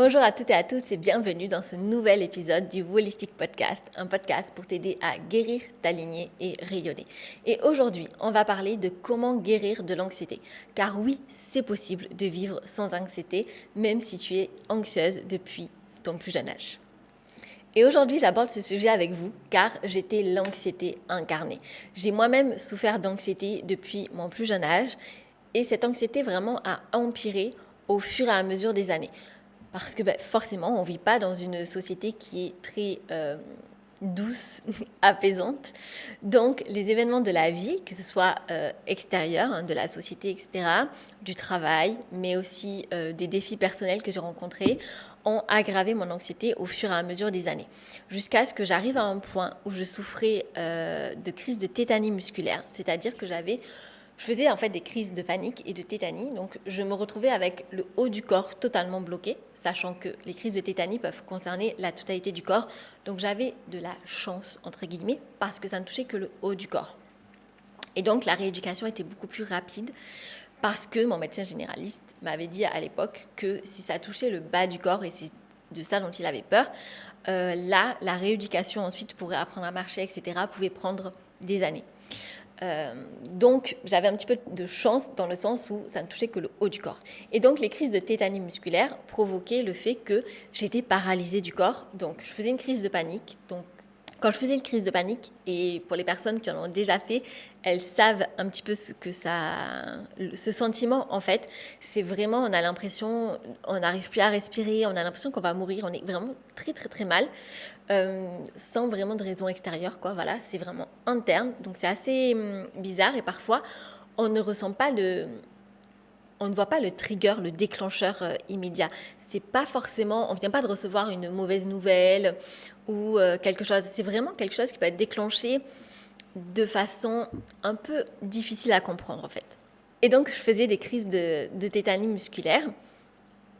Bonjour à toutes et à tous et bienvenue dans ce nouvel épisode du Wholistic Podcast, un podcast pour t'aider à guérir, t'aligner et rayonner. Et aujourd'hui, on va parler de comment guérir de l'anxiété. Car oui, c'est possible de vivre sans anxiété, même si tu es anxieuse depuis ton plus jeune âge. Et aujourd'hui, j'aborde ce sujet avec vous car j'étais l'anxiété incarnée. J'ai moi-même souffert d'anxiété depuis mon plus jeune âge et cette anxiété vraiment a empiré au fur et à mesure des années. Parce que forcément, on ne vit pas dans une société qui est très douce, apaisante. Donc, les événements de la vie, que ce soit extérieurs, de la société, etc., du travail, mais aussi des défis personnels que j'ai rencontrés, ont aggravé mon anxiété au fur et à mesure des années. Jusqu'à ce que j'arrive à un point où je souffrais de crise de tétanie musculaire, c'est-à-dire que je faisais en fait des crises de panique et de tétanie, donc je me retrouvais avec le haut du corps totalement bloqué, sachant que les crises de tétanie peuvent concerner la totalité du corps. Donc j'avais de la chance, entre guillemets, parce que ça ne touchait que le haut du corps. Et donc la rééducation était beaucoup plus rapide parce que mon médecin généraliste m'avait dit à l'époque que si ça touchait le bas du corps, et c'est de ça dont il avait peur, là, la rééducation ensuite pour apprendre à marcher, etc., pouvait prendre des années. Donc j'avais un petit peu de chance dans le sens où ça ne touchait que le haut du corps. Et donc les crises de tétanie musculaire provoquaient le fait que j'étais paralysée du corps. Donc je faisais une crise de panique. Donc quand je faisais une crise de panique, et pour les personnes qui en ont déjà fait, elles savent un petit peu ce sentiment en fait, c'est vraiment, on a l'impression, on n'arrive plus à respirer, on a l'impression qu'on va mourir, on est vraiment très très très mal. Sans vraiment de raison extérieure, quoi. Voilà, c'est vraiment interne, donc c'est assez bizarre et parfois on ne ressent pas on ne voit pas le trigger, le déclencheur immédiat. C'est pas forcément, on vient pas de recevoir une mauvaise nouvelle ou quelque chose. C'est vraiment quelque chose qui peut être déclenché de façon un peu difficile à comprendre en fait. Et donc je faisais des crises de tétanie musculaire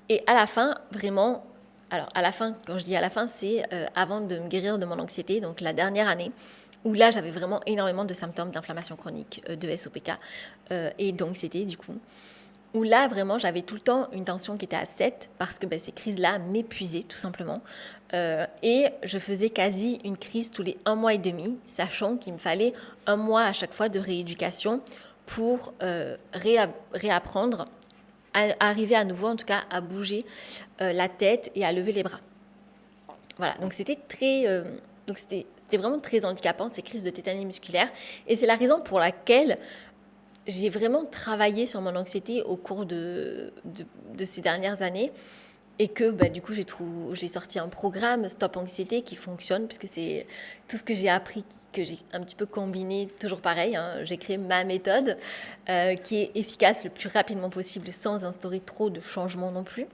et à la fin, vraiment. Alors, à la fin, quand je dis à la fin, c'est avant de me guérir de mon anxiété, donc la dernière année, où là, j'avais vraiment énormément de symptômes d'inflammation chronique, de SOPK et d'anxiété, du coup. Où là, vraiment, j'avais tout le temps une tension qui était à 7 parce que ces crises-là m'épuisaient, tout simplement. Et je faisais quasi une crise tous les 1 mois et demi, sachant qu'il me fallait 1 mois à chaque fois de rééducation pour réapprendre à arriver à nouveau, en tout cas, à bouger la tête et à lever les bras. Voilà, donc c'était vraiment très handicapant, ces crises de tétanie musculaire. Et c'est la raison pour laquelle j'ai vraiment travaillé sur mon anxiété au cours de ces dernières années. Et que du coup, j'ai sorti un programme Stop Anxiété qui fonctionne, puisque c'est tout ce que j'ai appris, que j'ai un petit peu combiné, toujours pareil. J'ai créé ma méthode qui est efficace le plus rapidement possible sans instaurer trop de changements non plus.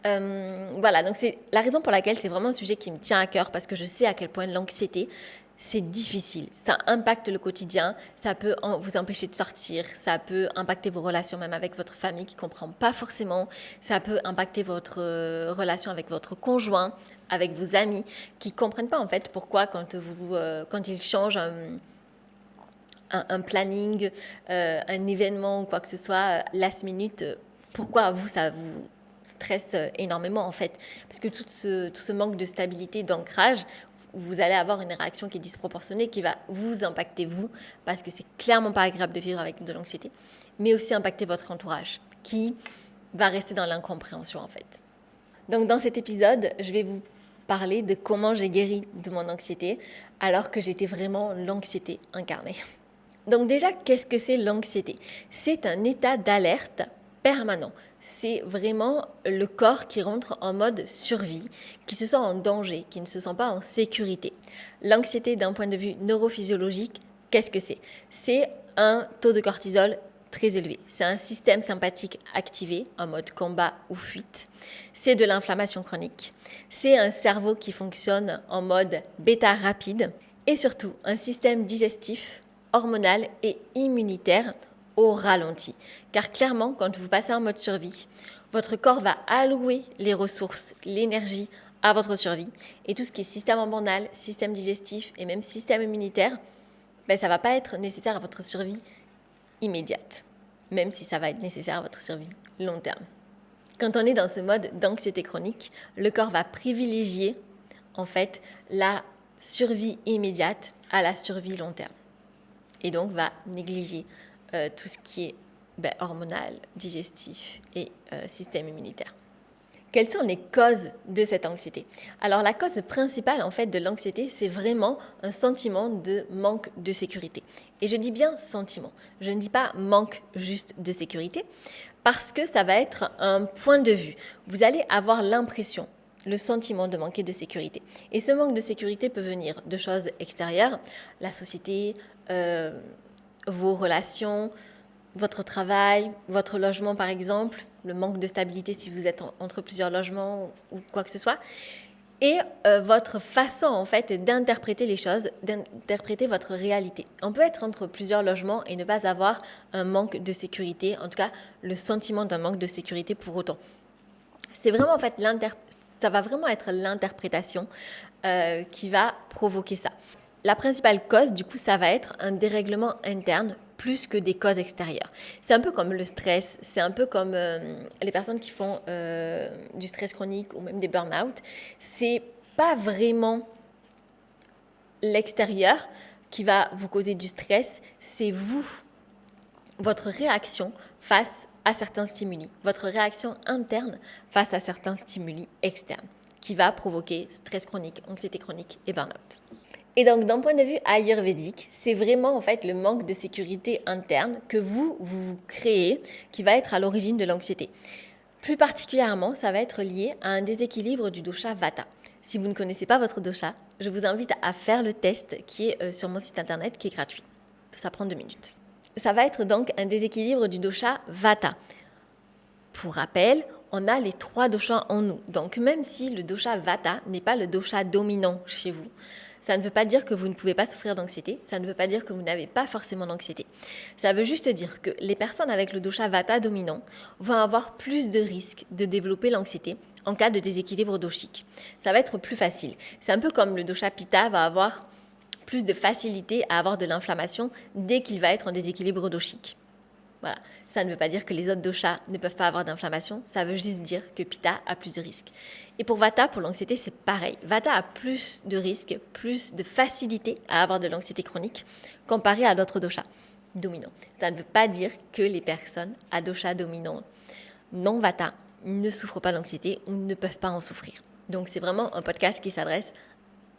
Voilà, donc c'est la raison pour laquelle c'est vraiment un sujet qui me tient à cœur, parce que je sais à quel point l'anxiété, c'est difficile, ça impacte le quotidien, ça peut vous empêcher de sortir, ça peut impacter vos relations même avec votre famille qui ne comprend pas forcément, ça peut impacter votre relation avec votre conjoint, avec vos amis qui ne comprennent pas en fait pourquoi quand ils changent un planning, un événement ou quoi que ce soit, last minute, pourquoi ça vous stresse énormément en fait, parce que tout ce manque de stabilité, d'ancrage, vous allez avoir une réaction qui est disproportionnée, qui va vous impacter vous, parce que c'est clairement pas agréable de vivre avec de l'anxiété, mais aussi impacter votre entourage, qui va rester dans l'incompréhension en fait. Donc dans cet épisode, je vais vous parler de comment j'ai guéri de mon anxiété, alors que j'étais vraiment l'anxiété incarnée. Donc déjà, qu'est-ce que c'est l'anxiété ? C'est un état d'alerte permanent. C'est vraiment le corps qui rentre en mode survie, qui se sent en danger, qui ne se sent pas en sécurité. L'anxiété, d'un point de vue neurophysiologique, qu'est-ce que c'est ? C'est un taux de cortisol très élevé. C'est un système sympathique activé en mode combat ou fuite. C'est de l'inflammation chronique. C'est un cerveau qui fonctionne en mode bêta rapide. Et surtout, un système digestif, hormonal et immunitaire au ralenti. Car clairement, quand vous passez en mode survie, votre corps va allouer les ressources, l'énergie à votre survie. Et tout ce qui est système hormonal, système digestif et même système immunitaire, ça ne va pas être nécessaire à votre survie immédiate, même si ça va être nécessaire à votre survie long terme. Quand on est dans ce mode d'anxiété chronique, le corps va privilégier en fait la survie immédiate à la survie long terme. Et donc va négliger tout ce qui est hormonal, digestif et système immunitaire. Quelles sont les causes de cette anxiété? Alors la cause principale en fait de l'anxiété, c'est vraiment un sentiment de manque de sécurité. Et je dis bien sentiment, je ne dis pas manque juste de sécurité, parce que ça va être un point de vue. Vous allez avoir l'impression, le sentiment de manquer de sécurité. Et ce manque de sécurité peut venir de choses extérieures, la société, vos relations, votre travail, votre logement par exemple, le manque de stabilité si vous êtes entre plusieurs logements ou quoi que ce soit, et votre façon en fait d'interpréter les choses, d'interpréter votre réalité. On peut être entre plusieurs logements et ne pas avoir un manque de sécurité, en tout cas le sentiment d'un manque de sécurité pour autant. C'est vraiment en fait ça va vraiment être l'interprétation qui va provoquer ça. La principale cause, du coup, ça va être un dérèglement interne plus que des causes extérieures. C'est un peu comme le stress, c'est un peu comme les personnes qui font du stress chronique ou même des burn-out. C'est pas vraiment l'extérieur qui va vous causer du stress, c'est vous, votre réaction face à certains stimuli, votre réaction interne face à certains stimuli externes qui va provoquer stress chronique, anxiété chronique et burn-out. Et donc, d'un point de vue ayurvédique, c'est vraiment en fait le manque de sécurité interne que vous créez qui va être à l'origine de l'anxiété. Plus particulièrement, ça va être lié à un déséquilibre du dosha Vata. Si vous ne connaissez pas votre dosha, je vous invite à faire le test qui est sur mon site internet qui est gratuit. Ça prend 2 minutes. Ça va être donc un déséquilibre du dosha Vata. Pour rappel, on a les 3 doshas en nous. Donc, même si le dosha Vata n'est pas le dosha dominant chez vous, ça ne veut pas dire que vous ne pouvez pas souffrir d'anxiété, ça ne veut pas dire que vous n'avez pas forcément d'anxiété. Ça veut juste dire que les personnes avec le dosha Vata dominant vont avoir plus de risques de développer l'anxiété en cas de déséquilibre doshique. Ça va être plus facile. C'est un peu comme le dosha Pitta va avoir plus de facilité à avoir de l'inflammation dès qu'il va être en déséquilibre doshique. Voilà. Ça ne veut pas dire que les autres doshas ne peuvent pas avoir d'inflammation, ça veut juste dire que Pitta a plus de risques. Et pour Vata, pour l'anxiété, c'est pareil. Vata a plus de risques, plus de facilité à avoir de l'anxiété chronique comparé à d'autres doshas dominants. Ça ne veut pas dire que les personnes à dosha dominant non Vata ne souffrent pas d'anxiété ou ne peuvent pas en souffrir. Donc c'est vraiment un podcast qui s'adresse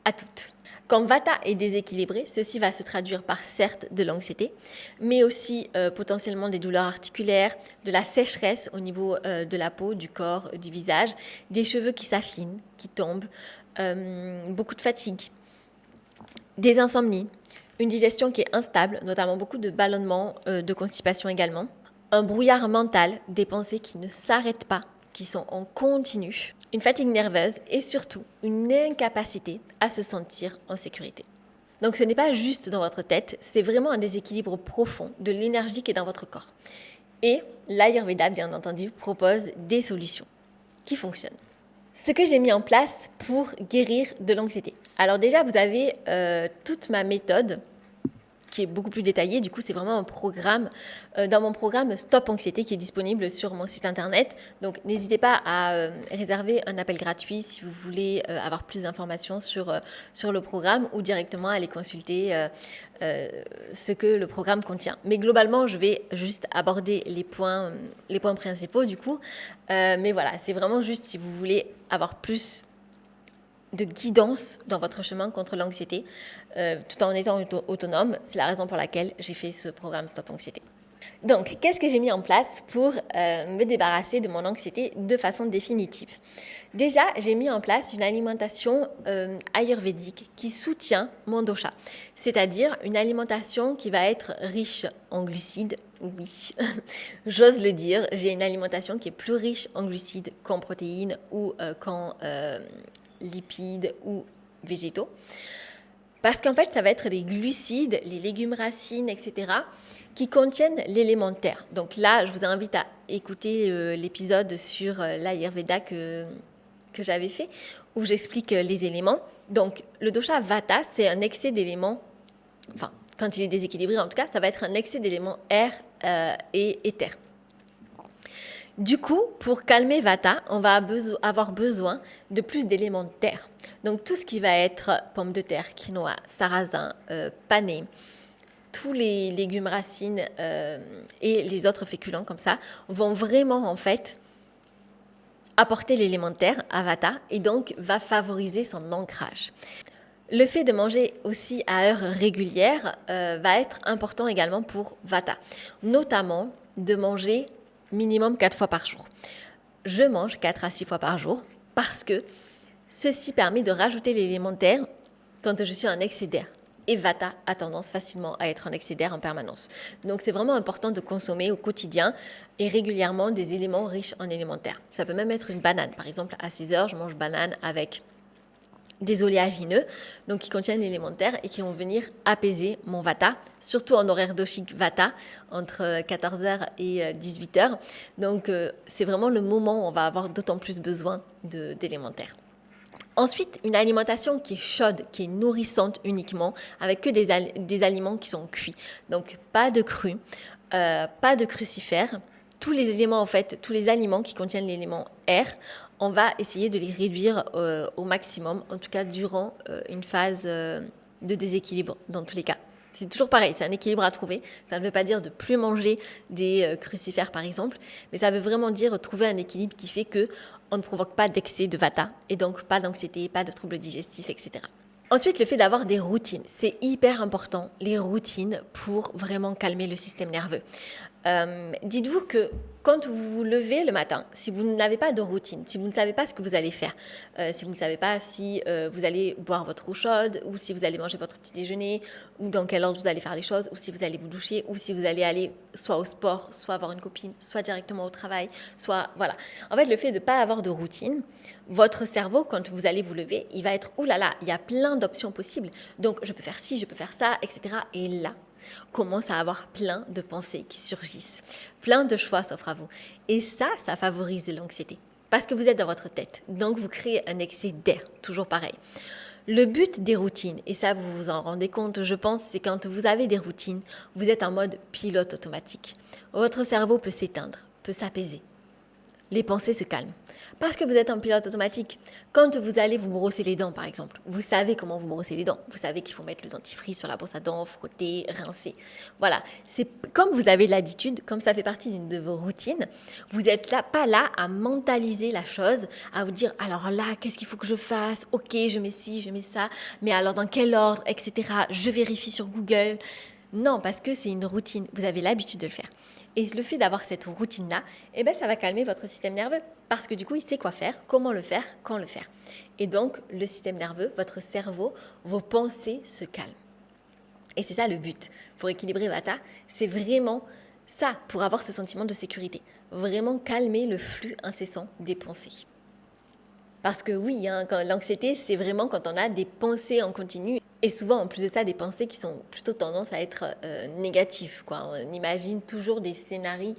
à toutes. Quand Vata est déséquilibré, ceci va se traduire par certes de l'anxiété, mais aussi potentiellement des douleurs articulaires, de la sécheresse au niveau de la peau, du corps, du visage, des cheveux qui s'affinent, qui tombent, beaucoup de fatigue, des insomnies, une digestion qui est instable, notamment beaucoup de ballonnements, de constipation également, un brouillard mental, des pensées qui ne s'arrêtent pas, qui sont en continu, une fatigue nerveuse et surtout une incapacité à se sentir en sécurité. Donc ce n'est pas juste dans votre tête, c'est vraiment un déséquilibre profond de l'énergie qui est dans votre corps. Et l'Ayurveda, bien entendu, propose des solutions qui fonctionnent. Ce que j'ai mis en place pour guérir de l'anxiété. Alors déjà, vous avez toute ma méthode qui est beaucoup plus détaillé. Du coup, c'est vraiment un programme, dans mon programme Stop Anxiété qui est disponible sur mon site internet. Donc, n'hésitez pas à réserver un appel gratuit si vous voulez avoir plus d'informations sur le programme ou directement aller consulter ce que le programme contient. Mais globalement, je vais juste aborder les points principaux du coup. Mais voilà, c'est vraiment juste si vous voulez avoir plus de guidance dans votre chemin contre l'anxiété, tout en étant autonome. C'est la raison pour laquelle j'ai fait ce programme Stop Anxiété. Donc, qu'est-ce que j'ai mis en place pour me débarrasser de mon anxiété de façon définitive? Déjà, j'ai mis en place une alimentation ayurvédique qui soutient mon dosha, c'est-à-dire une alimentation qui va être riche en glucides. Oui, j'ose le dire, j'ai une alimentation qui est plus riche en glucides qu'en protéines ou qu'en lipides ou végétaux. Parce qu'en fait, ça va être les glucides, les légumes racines, etc., qui contiennent l'élémentaire. Donc là, je vous invite à écouter l'épisode sur l'Ayurveda que j'avais fait, où j'explique les éléments. Donc, le dosha Vata, c'est un excès d'éléments, enfin, quand il est déséquilibré en tout cas, ça va être un excès d'éléments air et éther. Du coup, pour calmer Vata, on va avoir besoin de plus d'éléments de terre. Donc tout ce qui va être pommes de terre, quinoa, sarrasin, panais, tous les légumes racines et les autres féculents comme ça vont vraiment en fait apporter l'élément de terre à Vata et donc va favoriser son ancrage. Le fait de manger aussi à heure régulière va être important également pour Vata, notamment de manger minimum 4 fois par jour. Je mange 4 à 6 fois par jour parce que ceci permet de rajouter l'élément de terre quand je suis en excès d'air. Et Vata a tendance facilement à être en excès d'air en permanence. Donc c'est vraiment important de consommer au quotidien et régulièrement des éléments riches en éléments de terre. Ça peut même être une banane. Par exemple, à 6 heures, je mange banane avec des oléagineux, donc qui contiennent l'élément de terre et qui vont venir apaiser mon Vata, surtout en horaire doshik Vata, entre 14h et 18h. Donc c'est vraiment le moment où on va avoir d'autant plus besoin d'éléments de terre. Ensuite, une alimentation qui est chaude, qui est nourrissante uniquement, avec que des aliments qui sont cuits. Donc pas de cru, pas de crucifères. Tous les éléments en fait, tous les aliments qui contiennent l'élément air, on va essayer de les réduire au maximum, en tout cas durant une phase de déséquilibre dans tous les cas. C'est toujours pareil, c'est un équilibre à trouver. Ça ne veut pas dire de plus manger des crucifères par exemple, mais ça veut vraiment dire trouver un équilibre qui fait que on ne provoque pas d'excès de Vata et donc pas d'anxiété, pas de troubles digestifs, etc. Ensuite, le fait d'avoir des routines, c'est hyper important, les routines pour vraiment calmer le système nerveux. Dites-vous que quand vous vous levez le matin, si vous n'avez pas de routine, si vous ne savez pas ce que vous allez faire, si vous ne savez pas si vous allez boire votre eau chaude ou si vous allez manger votre petit déjeuner ou dans quel ordre vous allez faire les choses ou si vous allez vous doucher ou si vous allez aller soit au sport, soit avoir une copine, soit directement au travail, soit voilà. En fait, le fait de ne pas avoir de routine, votre cerveau, quand vous allez vous lever, il va être « Ouh là là, il y a plein d'options possibles, donc je peux faire ci, je peux faire ça, etc. » Et là, commence à avoir plein de pensées qui surgissent. Plein de choix s'offrent à vous. Et ça favorise l'anxiété. Parce que vous êtes dans votre tête. Donc, vous créez un excès d'air. Toujours pareil. Le but des routines, et ça vous vous en rendez compte, je pense, c'est quand vous avez des routines, vous êtes en mode pilote automatique. Votre cerveau peut s'éteindre, peut s'apaiser. Les pensées se calment. Parce que vous êtes en pilote automatique. Quand vous allez vous brosser les dents, par exemple, vous savez comment vous brosser les dents. Vous savez qu'il faut mettre le dentifrice sur la brosse à dents, frotter, rincer. Voilà. C'est comme vous avez l'habitude, comme ça fait partie d'une de vos routines, vous n'êtes là, pas là à mentaliser la chose, à vous dire, alors là, qu'est-ce qu'il faut que je fasse? Ok, je mets ci, je mets ça, mais alors dans quel ordre, etc. Je vérifie sur Google. Non, parce que c'est une routine. Vous avez l'habitude de le faire. Et le fait d'avoir cette routine-là, eh ben, ça va calmer votre système nerveux. Parce que du coup, il sait quoi faire, comment le faire, quand le faire. Et donc, le système nerveux, votre cerveau, vos pensées se calment. Et c'est ça le but. Pour équilibrer Vata, c'est vraiment ça, pour avoir ce sentiment de sécurité. Vraiment calmer le flux incessant des pensées. Parce que oui, hein, l'anxiété, c'est vraiment quand on a des pensées en continu. Et souvent, en plus de ça, des pensées qui sont plutôt tendance à être négatives, quoi. On imagine toujours des scénarios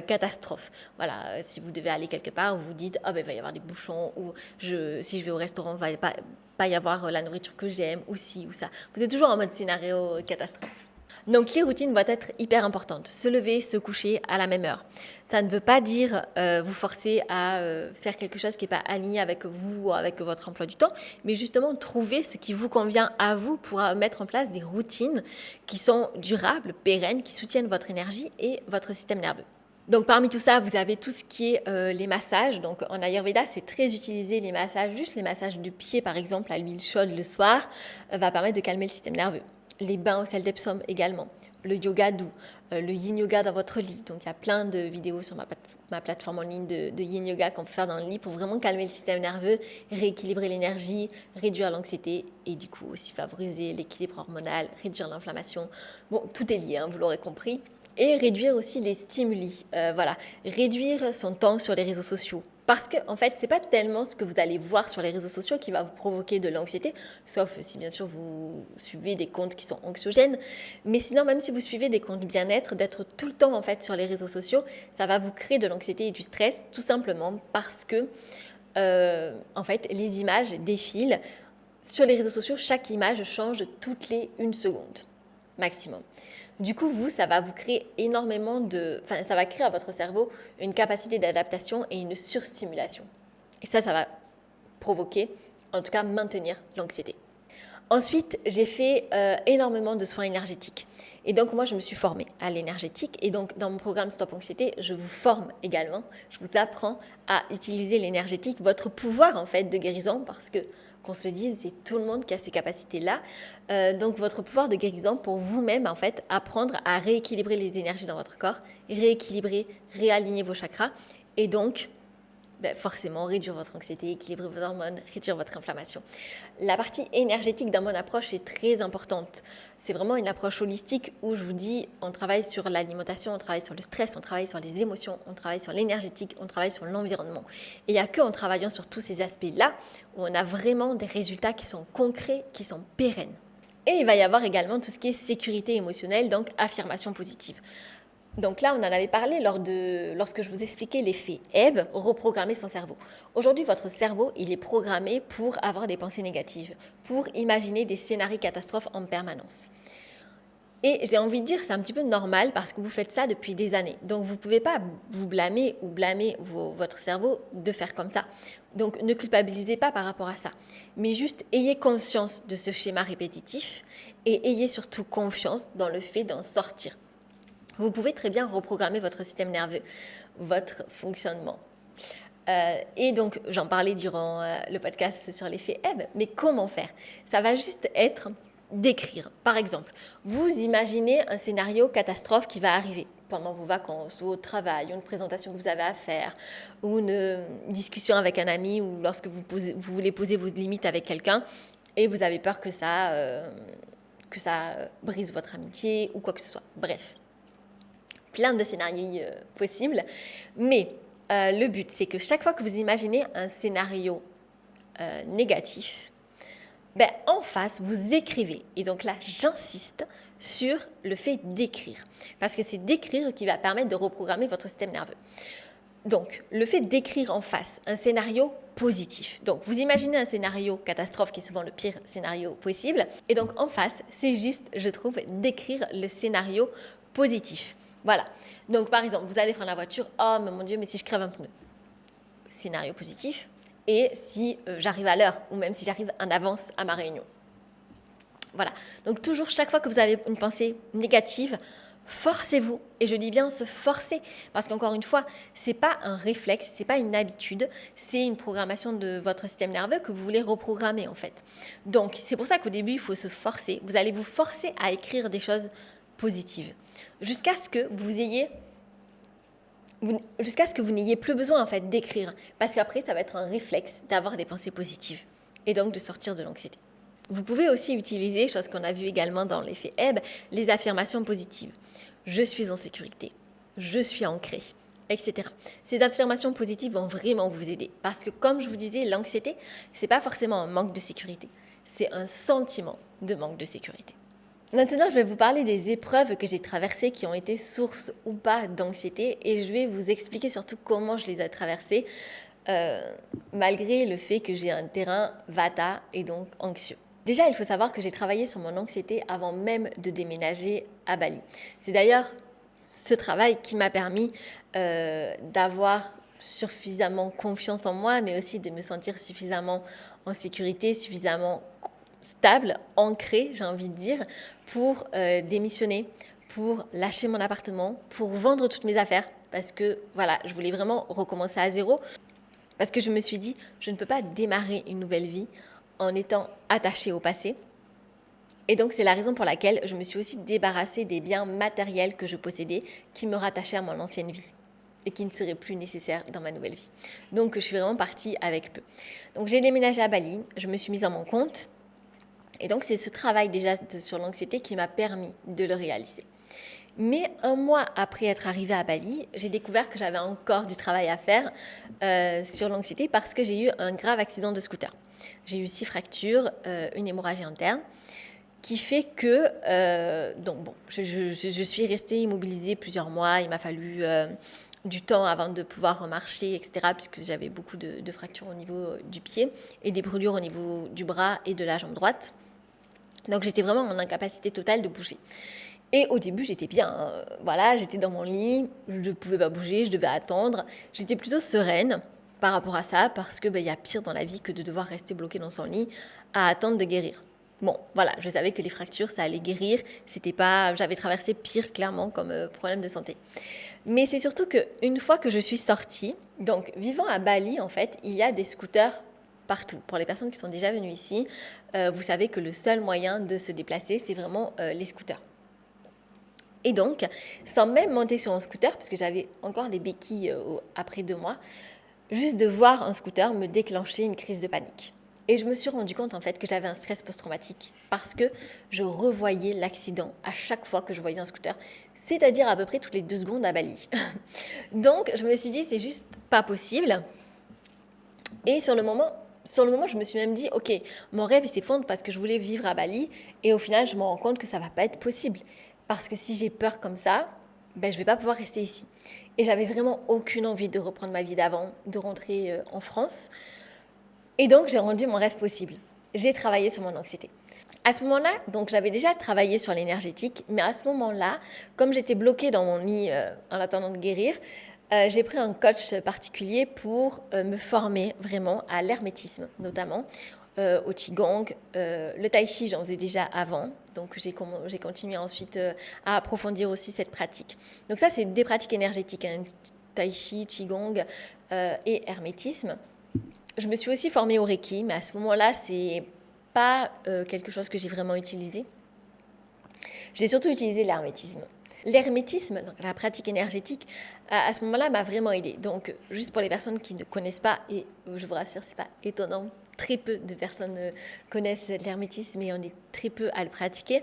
catastrophes. Voilà, si vous devez aller quelque part, vous vous dites « Ah ben, il va y avoir des bouchons » ou si je vais au restaurant, il ne va pas y avoir la nourriture que j'aime, ou ci, ou ça. Vous êtes toujours en mode scénario catastrophe. Donc les routines vont être hyper importantes. Se lever, se coucher à la même heure. Ça ne veut pas dire vous forcer à faire quelque chose qui n'est pas aligné avec vous ou avec votre emploi du temps, mais justement trouver ce qui vous convient à vous pour mettre en place des routines qui sont durables, pérennes, qui soutiennent votre énergie et votre système nerveux. Donc parmi tout ça, vous avez tout ce qui est les massages. Donc en Ayurveda, c'est très utilisé les massages, juste les massages du pied par exemple à l'huile chaude le soir, va permettre de calmer le système nerveux. Les bains au sel d'Epsom également, le yoga doux, le yin yoga dans votre lit. Donc il y a plein de vidéos sur ma plateforme en ligne de yin yoga qu'on peut faire dans le lit pour vraiment calmer le système nerveux, rééquilibrer l'énergie, réduire l'anxiété et du coup aussi favoriser l'équilibre hormonal, réduire l'inflammation. Bon, tout est lié, hein, vous l'aurez compris. Et réduire aussi les stimuli, réduire son temps sur les réseaux sociaux. Parce que, en fait, c'est pas tellement ce que vous allez voir sur les réseaux sociaux qui va vous provoquer de l'anxiété, sauf si bien sûr vous suivez des comptes qui sont anxiogènes. Mais sinon, même si vous suivez des comptes bien-être, d'être tout le temps en fait sur les réseaux sociaux, ça va vous créer de l'anxiété et du stress, tout simplement parce que, en fait, les images défilent. Sur les réseaux sociaux, chaque image change toutes les 1 seconde maximum. Du coup, ça va vous créer ça va créer à votre cerveau une capacité d'adaptation et une surstimulation. Et ça va provoquer, en tout cas maintenir l'anxiété. Ensuite, j'ai fait énormément de soins énergétiques. Et donc, moi, je me suis formée à l'énergétique. Et donc, dans mon programme Stop Anxiété, je vous forme également. Je vous apprends à utiliser l'énergétique, votre pouvoir, en fait, de guérison, parce que, qu'on se le dise, c'est tout le monde qui a ces capacités-là. Donc, votre pouvoir de guérison pour vous-même, en fait, apprendre à rééquilibrer les énergies dans votre corps, rééquilibrer, réaligner vos chakras. Et donc, forcément réduire votre anxiété, équilibrer vos hormones, réduire votre inflammation. La partie énergétique dans mon approche est très importante. C'est vraiment une approche holistique où je vous dis, on travaille sur l'alimentation, on travaille sur le stress, on travaille sur les émotions, on travaille sur l'énergétique, on travaille sur l'environnement. Et il n'y a qu'en travaillant sur tous ces aspects-là où on a vraiment des résultats qui sont concrets, qui sont pérennes. Et il va y avoir également tout ce qui est sécurité émotionnelle, donc affirmation positive. Donc là, on en avait parlé lorsque je vous expliquais l'effet Ebb, reprogrammer son cerveau. Aujourd'hui, votre cerveau, il est programmé pour avoir des pensées négatives, pour imaginer des scénarios catastrophes en permanence. Et j'ai envie de dire, c'est un petit peu normal parce que vous faites ça depuis des années. Donc, vous ne pouvez pas vous blâmer ou blâmer votre cerveau de faire comme ça. Donc, ne culpabilisez pas par rapport à ça. Mais juste ayez conscience de ce schéma répétitif et ayez surtout confiance dans le fait d'en sortir. Vous pouvez très bien reprogrammer votre système nerveux, votre fonctionnement. Et donc, j'en parlais durant le podcast sur l'effet Ebb, mais comment faire? Ça va juste être d'écrire. Par exemple, vous imaginez un scénario catastrophe qui va arriver pendant vos vacances, ou au travail, ou une présentation que vous avez à faire, ou une discussion avec un ami, ou lorsque vous voulez poser vos limites avec quelqu'un, et vous avez peur que ça brise votre amitié, ou quoi que ce soit. Bref. Plein de scénarios possibles, mais le but, c'est que chaque fois que vous imaginez un scénario négatif, en face, vous écrivez. Et donc là, j'insiste sur le fait d'écrire, parce que c'est d'écrire qui va permettre de reprogrammer votre système nerveux. Donc, le fait d'écrire en face un scénario positif. Donc, vous imaginez un scénario catastrophe qui est souvent le pire scénario possible. Et donc, en face, c'est juste, je trouve, d'écrire le scénario positif. Voilà. Donc, par exemple, vous allez prendre la voiture. Oh, mon Dieu, mais si je crève un pneu. Scénario positif. Et si j'arrive à l'heure, ou même si j'arrive en avance à ma réunion. Voilà. Donc, toujours, chaque fois que vous avez une pensée négative, forcez-vous. Et je dis bien se forcer. Parce qu'encore une fois, ce n'est pas un réflexe, ce n'est pas une habitude. C'est une programmation de votre système nerveux que vous voulez reprogrammer, en fait. Donc, c'est pour ça qu'au début, il faut se forcer. Vous allez vous forcer à écrire des choses positives. Jusqu'à ce que vous n'ayez plus besoin en fait d'écrire, parce qu'après ça va être un réflexe d'avoir des pensées positives et donc de sortir de l'anxiété. Vous pouvez aussi utiliser, chose qu'on a vu également dans l'effet Ebb, les affirmations positives. Je suis en sécurité, je suis ancré, etc. Ces affirmations positives vont vraiment vous aider, parce que comme je vous disais, l'anxiété, c'est pas forcément un manque de sécurité, c'est un sentiment de manque de sécurité. Maintenant, je vais vous parler des épreuves que j'ai traversées qui ont été source ou pas d'anxiété et je vais vous expliquer surtout comment je les ai traversées malgré le fait que j'ai un terrain vata et donc anxieux. Déjà, il faut savoir que j'ai travaillé sur mon anxiété avant même de déménager à Bali. C'est d'ailleurs ce travail qui m'a permis d'avoir suffisamment confiance en moi, mais aussi de me sentir suffisamment en sécurité, suffisamment stable, ancrée, j'ai envie de dire, pour démissionner, pour lâcher mon appartement, pour vendre toutes mes affaires, parce que voilà, je voulais vraiment recommencer à zéro, parce que je me suis dit, je ne peux pas démarrer une nouvelle vie en étant attachée au passé. Et donc, c'est la raison pour laquelle je me suis aussi débarrassée des biens matériels que je possédais qui me rattachaient à mon ancienne vie et qui ne seraient plus nécessaires dans ma nouvelle vie. Donc, je suis vraiment partie avec peu. Donc, j'ai déménagé à Bali, je me suis mise à mon compte. Et donc, c'est ce travail déjà sur l'anxiété qui m'a permis de le réaliser. Mais un mois après être arrivée à Bali, j'ai découvert que j'avais encore du travail à faire sur l'anxiété parce que j'ai eu un grave accident de scooter. J'ai eu 6 fractures, une hémorragie interne, qui fait que je suis restée immobilisée plusieurs mois. Il m'a fallu du temps avant de pouvoir remarcher, etc., puisque j'avais beaucoup de fractures au niveau du pied et des brûlures au niveau du bras et de la jambe droite. Donc, j'étais vraiment en incapacité totale de bouger. Et au début, j'étais bien, hein. Voilà, j'étais dans mon lit, je ne pouvais pas bouger, je devais attendre. J'étais plutôt sereine par rapport à ça, parce que y a pire dans la vie que de devoir rester bloqué dans son lit à attendre de guérir. Bon, voilà, je savais que les fractures, ça allait guérir. C'était pas, j'avais traversé pire clairement comme problème de santé. Mais c'est surtout qu'une fois que je suis sortie, donc vivant à Bali, en fait, il y a des scooters partout. Pour les personnes qui sont déjà venues ici, vous savez que le seul moyen de se déplacer, c'est vraiment les scooters. Et donc, sans même monter sur un scooter, parce que j'avais encore des béquilles après 2 mois, juste de voir un scooter me déclencher une crise de panique. Et je me suis rendu compte en fait que j'avais un stress post-traumatique parce que je revoyais l'accident à chaque fois que je voyais un scooter, c'est-à-dire à peu près toutes les 2 secondes à Bali. Donc je me suis dit c'est juste pas possible. Et sur le moment, je me suis même dit ok, mon rêve il s'effondre parce que je voulais vivre à Bali et au final je me rends compte que ça va pas être possible parce que si j'ai peur comme ça, je ne vais pas pouvoir rester ici. Et j'avais vraiment aucune envie de reprendre ma vie d'avant, de rentrer en France. Et donc, j'ai rendu mon rêve possible. J'ai travaillé sur mon anxiété. À ce moment-là, donc j'avais déjà travaillé sur l'énergétique, mais à ce moment-là, comme j'étais bloquée dans mon lit en attendant de guérir, j'ai pris un coach particulier pour me former vraiment à l'hermétisme, notamment au qigong. Le tai chi, j'en faisais déjà avant, donc j'ai continué ensuite à approfondir aussi cette pratique. Donc ça, c'est des pratiques énergétiques, hein, tai chi, qigong et hermétisme. Je me suis aussi formée au Reiki, mais à ce moment-là, c'est pas quelque chose que j'ai vraiment utilisé. J'ai surtout utilisé l'hermétisme. L'hermétisme, donc la pratique énergétique, à ce moment-là, m'a vraiment aidée. Donc, juste pour les personnes qui ne connaissent pas, et je vous rassure, c'est pas étonnant, très peu de personnes connaissent l'hermétisme et on est très peu à le pratiquer.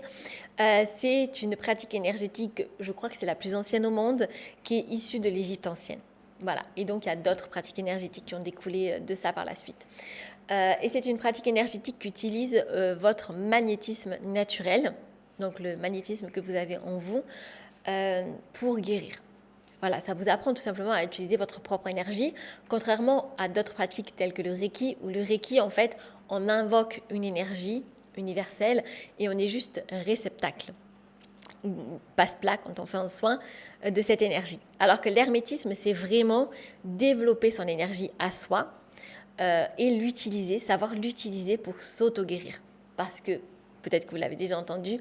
C'est une pratique énergétique, je crois que c'est la plus ancienne au monde, qui est issue de l'Égypte ancienne. Voilà. Et donc, il y a d'autres pratiques énergétiques qui ont découlé de ça par la suite. Et c'est une pratique énergétique qui utilise votre magnétisme naturel, donc le magnétisme que vous avez en vous, pour guérir. Voilà, ça vous apprend tout simplement à utiliser votre propre énergie, contrairement à d'autres pratiques telles que le Reiki, où le Reiki, en fait, on invoque une énergie universelle et on est juste réceptacle, passe-plat quand on fait un soin de cette énergie. Alors que l'hermétisme, c'est vraiment développer son énergie à soi et l'utiliser, savoir l'utiliser pour s'auto-guérir. Parce que, peut-être que vous l'avez déjà entendu,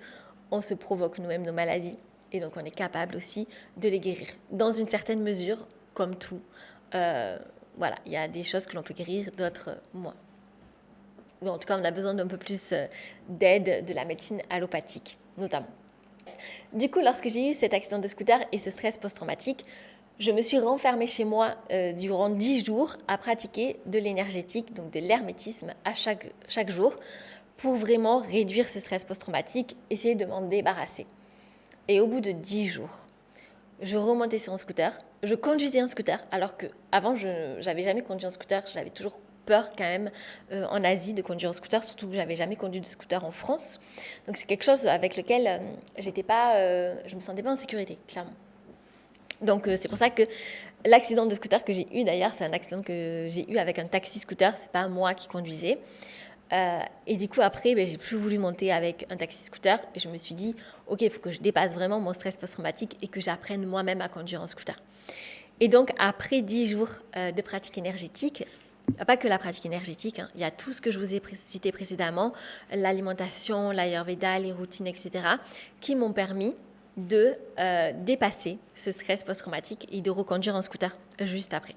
on se provoque nous-mêmes nos maladies et donc on est capable aussi de les guérir. Dans une certaine mesure, comme tout, voilà, il y a des choses que l'on peut guérir, d'autres moins. Ou en tout cas, on a besoin d'un peu plus d'aide de la médecine allopathique, notamment. Du coup, lorsque j'ai eu cet accident de scooter et ce stress post-traumatique, je me suis renfermée chez moi durant 10 jours à pratiquer de l'énergétique, donc de l'hermétisme à chaque jour pour vraiment réduire ce stress post-traumatique, essayer de m'en débarrasser. Et au bout de 10 jours, je remontais sur un scooter, je conduisais un scooter alors qu'avant je n'avais jamais conduit un scooter, j'avais toujours peur quand même en Asie de conduire un scooter, surtout que j'avais jamais conduit de scooter en France. Donc c'est quelque chose avec lequel je me sentais pas en sécurité, clairement. Donc c'est pour ça que l'accident de scooter que j'ai eu d'ailleurs, c'est un accident que j'ai eu avec un taxi scooter, c'est pas moi qui conduisais. Et du coup après, j'ai plus voulu monter avec un taxi scooter et je me suis dit, ok, il faut que je dépasse vraiment mon stress post-traumatique et que j'apprenne moi-même à conduire un scooter. Et donc après 10 jours de pratique énergétique, pas que la pratique énergétique, hein, il y a tout ce que je vous ai cité précédemment, l'alimentation, l'ayurveda, les routines, etc., qui m'ont permis de dépasser ce stress post-traumatique et de reconduire un scooter juste après.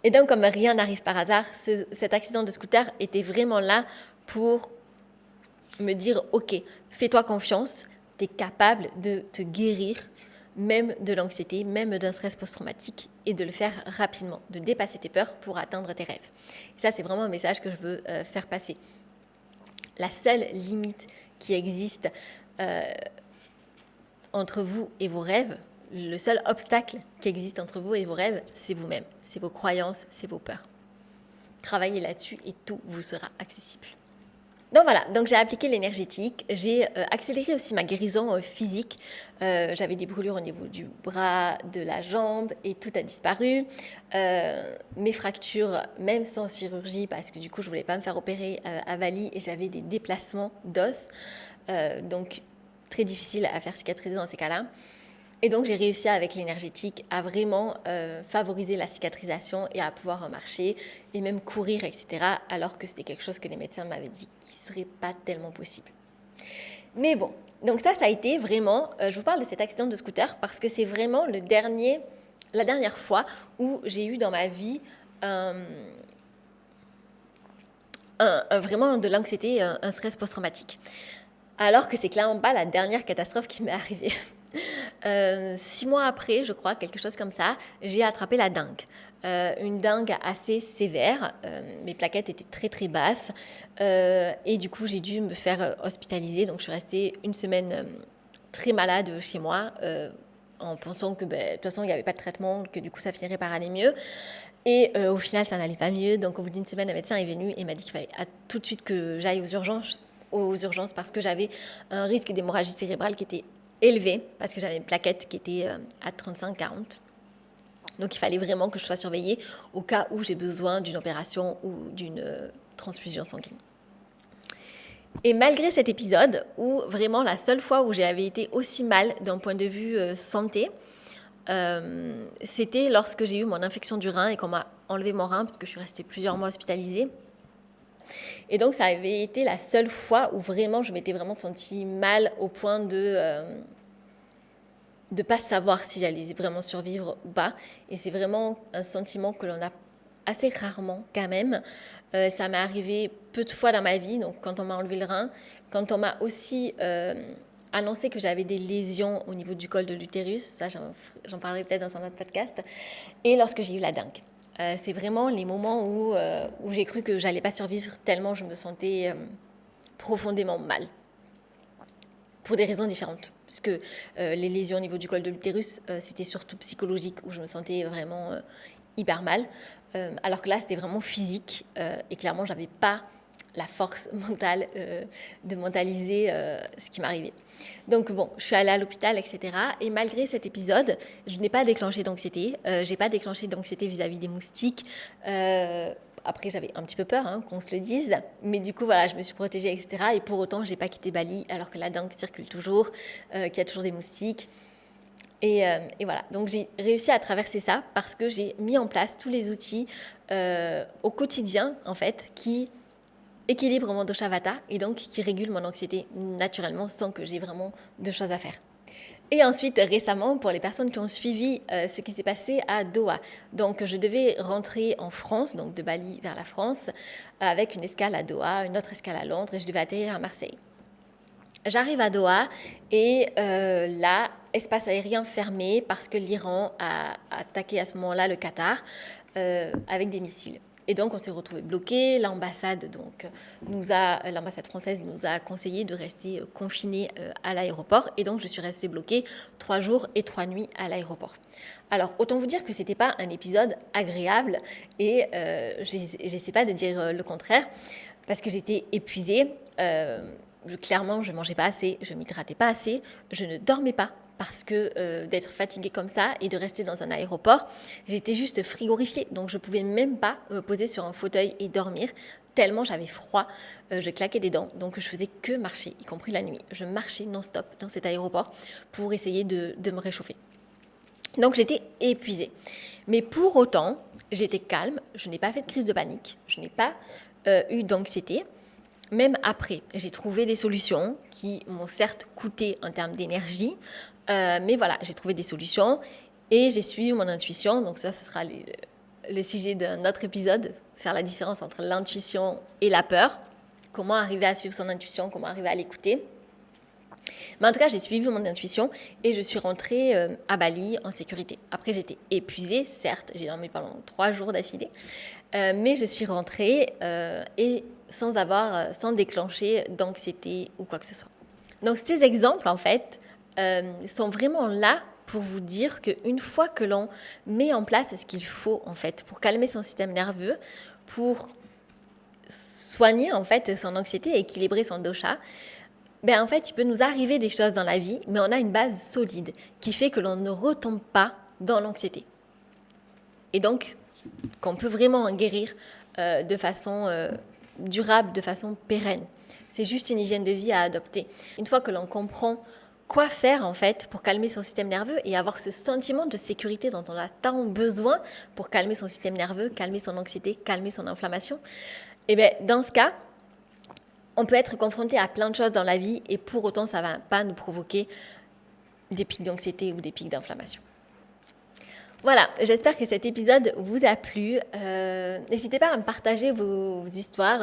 Et donc, comme rien n'arrive par hasard, cet accident de scooter était vraiment là pour me dire, ok, fais-toi confiance, tu es capable de te guérir, même de l'anxiété, même d'un stress post-traumatique, et de le faire rapidement, de dépasser tes peurs pour atteindre tes rêves. Et ça, c'est vraiment un message que je veux faire passer. La seule limite qui existe entre vous et vos rêves, le seul obstacle qui existe entre vous et vos rêves, c'est vous-même, c'est vos croyances, c'est vos peurs. Travaillez là-dessus et tout vous sera accessible. Donc voilà, donc j'ai appliqué l'énergétique, j'ai accéléré aussi ma guérison physique. J'avais des brûlures au niveau du bras, de la jambe et tout a disparu. Mes fractures, même sans chirurgie, parce que du coup je voulais pas me faire opérer à Bali et j'avais des déplacements d'os. Donc très difficile à faire cicatriser dans ces cas-là. Et donc, j'ai réussi avec l'énergétique à vraiment favoriser la cicatrisation et à pouvoir marcher et même courir, etc. Alors que c'était quelque chose que les médecins m'avaient dit qui ne serait pas tellement possible. Mais bon, donc ça a été vraiment, je vous parle de cet accident de scooter parce que c'est vraiment la dernière fois où j'ai eu dans ma vie vraiment de l'anxiété, un stress post-traumatique. Alors que c'est clairement pas la dernière catastrophe qui m'est arrivée. 6 mois après, je crois, quelque chose comme ça, j'ai attrapé la dengue. Une dengue assez sévère, mes plaquettes étaient très très basses et du coup j'ai dû me faire hospitaliser. Donc je suis restée une semaine très malade chez moi en pensant que de toute façon il n'y avait pas de traitement, que du coup ça finirait par aller mieux. Et au final ça n'allait pas mieux. Donc au bout d'une semaine, un médecin est venu et m'a dit qu'il fallait tout de suite que j'aille aux urgences parce que j'avais un risque d'hémorragie cérébrale qui était élevé parce que j'avais une plaquette qui était à 35-40. Donc il fallait vraiment que je sois surveillée au cas où j'ai besoin d'une opération ou d'une transfusion sanguine. Et malgré cet épisode, où vraiment la seule fois où j'avais été aussi mal d'un point de vue santé, c'était lorsque j'ai eu mon infection du rein et qu'on m'a enlevé mon rein parce que je suis restée plusieurs mois hospitalisée. Et donc ça avait été la seule fois où vraiment je m'étais vraiment sentie mal au point de pas savoir si j'allais vraiment survivre ou pas. Et c'est vraiment un sentiment que l'on a assez rarement quand même. Ça m'est arrivé peu de fois dans ma vie, donc quand on m'a enlevé le rein, quand on m'a aussi annoncé que j'avais des lésions au niveau du col de l'utérus, ça j'en parlerai peut-être dans un autre podcast, et lorsque j'ai eu la dengue. C'est vraiment les moments où j'ai cru que j'allais pas survivre tellement je me sentais profondément mal. Pour des raisons différentes. Parce que les lésions au niveau du col de l'utérus, c'était surtout psychologique, où je me sentais vraiment hyper mal. Alors que là, c'était vraiment physique. Et clairement, je n'avais pas la force mentale de mentaliser ce qui m'arrivait. Donc bon, je suis allée à l'hôpital, etc. Et malgré cet épisode, je n'ai pas déclenché d'anxiété. Je n'ai pas déclenché d'anxiété vis-à-vis des moustiques. Après, j'avais un petit peu peur, qu'on se le dise. Mais du coup, voilà, je me suis protégée, etc. Et pour autant, je n'ai pas quitté Bali, alors que la dengue circule toujours, qu'il y a toujours des moustiques. Et voilà, donc j'ai réussi à traverser ça parce que j'ai mis en place tous les outils au quotidien, en fait, qui équilibrent mon dosha vata et donc qui régulent mon anxiété naturellement sans que j'ai vraiment de choses à faire. Et ensuite, récemment, pour les personnes qui ont suivi ce qui s'est passé à Doha. Donc, je devais rentrer en France, donc de Bali vers la France, avec une escale à Doha, une autre escale à Londres, et je devais atterrir à Marseille. J'arrive à Doha et là, espace aérien fermé parce que l'Iran a attaqué à ce moment-là le Qatar avec des missiles. Et donc, on s'est retrouvés bloqués. L'ambassade française nous a conseillé de rester confinés à l'aéroport. Et donc, je suis restée bloquée 3 jours et 3 nuits à l'aéroport. Alors, autant vous dire que ce n'était pas un épisode agréable et je n'essaie pas de dire le contraire parce que j'étais épuisée. Clairement, je ne mangeais pas assez, je ne m'hydratais pas assez, je ne dormais pas parce que d'être fatiguée comme ça et de rester dans un aéroport, j'étais juste frigorifiée. Donc, je ne pouvais même pas me poser sur un fauteuil et dormir tellement j'avais froid. Je claquais des dents, donc je faisais que marcher, y compris la nuit. Je marchais non-stop dans cet aéroport pour essayer de me réchauffer. Donc, j'étais épuisée. Mais pour autant, j'étais calme, je n'ai pas fait de crise de panique, je n'ai pas eu d'anxiété. Même après, j'ai trouvé des solutions qui m'ont certes coûté en termes d'énergie, mais voilà, j'ai trouvé des solutions et j'ai suivi mon intuition. Donc ça, ce sera le sujet d'un autre épisode, faire la différence entre l'intuition et la peur. Comment arriver à suivre son intuition, comment arriver à l'écouter. Mais en tout cas, j'ai suivi mon intuition et je suis rentrée à Bali en sécurité. Après, j'étais épuisée, certes, j'ai dormi pendant 3 jours d'affilée, mais je suis rentrée et sans déclencher d'anxiété ou quoi que ce soit. Donc ces exemples, en fait, sont vraiment là pour vous dire qu'une fois que l'on met en place ce qu'il faut, en fait, pour calmer son système nerveux, pour soigner, en fait, son anxiété et équilibrer son dosha, en fait, il peut nous arriver des choses dans la vie, mais on a une base solide qui fait que l'on ne retombe pas dans l'anxiété. Et donc, qu'on peut vraiment en guérir de façon durable, de façon pérenne. C'est juste une hygiène de vie à adopter. Une fois que l'on comprend quoi faire en fait pour calmer son système nerveux et avoir ce sentiment de sécurité dont on a tant besoin pour calmer son système nerveux, calmer son anxiété, calmer son inflammation. Et bien dans ce cas, on peut être confronté à plein de choses dans la vie et pour autant ça ne va pas nous provoquer des pics d'anxiété ou des pics d'inflammation. Voilà, j'espère que cet épisode vous a plu. N'hésitez pas à me partager vos histoires.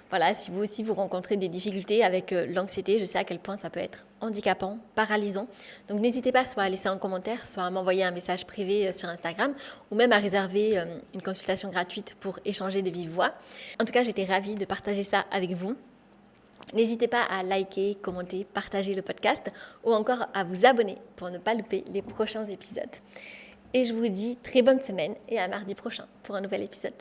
Voilà, si vous aussi vous rencontrez des difficultés avec l'anxiété, je sais à quel point ça peut être handicapant, paralysant. Donc n'hésitez pas soit à laisser un commentaire, soit à m'envoyer un message privé sur Instagram ou même à réserver une consultation gratuite pour échanger de vive voix. En tout cas, j'étais ravie de partager ça avec vous. N'hésitez pas à liker, commenter, partager le podcast ou encore à vous abonner pour ne pas louper les prochains épisodes. Et je vous dis très bonne semaine et à mardi prochain pour un nouvel épisode.